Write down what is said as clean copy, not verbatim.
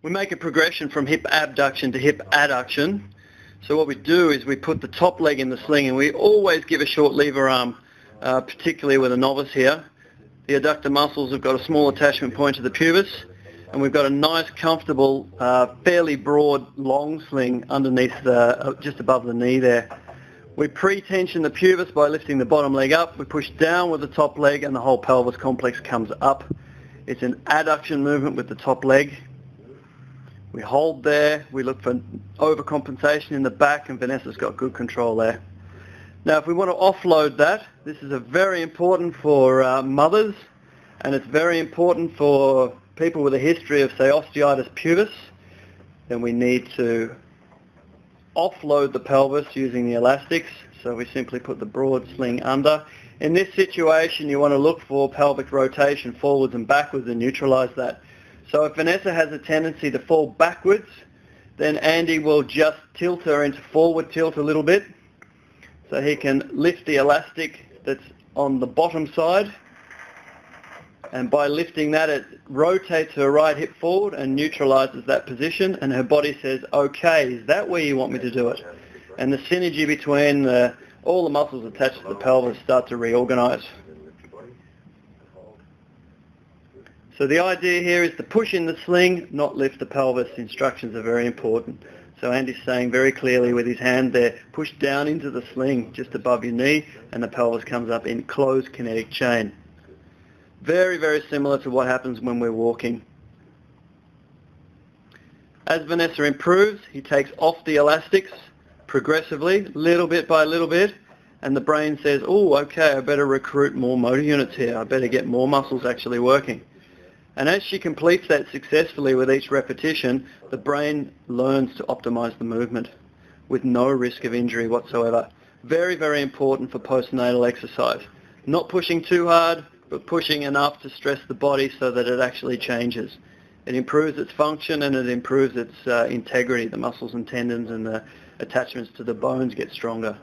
We make a progression from hip abduction to hip adduction. So what we do is we put the top leg in the sling, and we always give a short lever arm, particularly with a novice here. The adductor muscles have got a small attachment point to the pubis, and we've got a nice, comfortable, fairly broad, long sling underneath just above the knee there. We pre-tension the pubis by lifting the bottom leg up. We push down with the top leg, and the whole pelvis complex comes up. It's an adduction movement with the top leg. We hold there, we look for overcompensation in the back, and Vanessa's got good control there. Now if we want to offload that, this is very important for mothers, and it's very important for people with a history of, say, osteitis pubis. Then we need to offload the pelvis using the elastics, so we simply put the broad sling under. In this situation you want to look for pelvic rotation forwards and backwards and neutralize that. So if Vanessa has a tendency to fall backwards, then Andy will just tilt her into forward tilt a little bit, so he can lift the elastic that's on the bottom side, and by lifting that it rotates her right hip forward and neutralizes that position, and her body says, okay, is that where you want me to do it? And the synergy between all the muscles attached to the pelvis start to reorganize. So the idea here is to push in the sling, not lift the pelvis. Instructions are very important. So Andy's saying very clearly with his hand there, push down into the sling just above your knee, and the pelvis comes up in closed kinetic chain. Very, very similar to what happens when we're walking. As Vanessa improves, he takes off the elastics progressively, little bit by little bit, and the brain says, oh, okay, I better recruit more motor units here. I better get more muscles actually working. And as she completes that successfully with each repetition, the brain learns to optimize the movement with no risk of injury whatsoever. Very, very important for postnatal exercise. Not pushing too hard, but pushing enough to stress the body so that it actually changes. It improves its function, and it improves its integrity. The muscles and tendons and the attachments to the bones get stronger.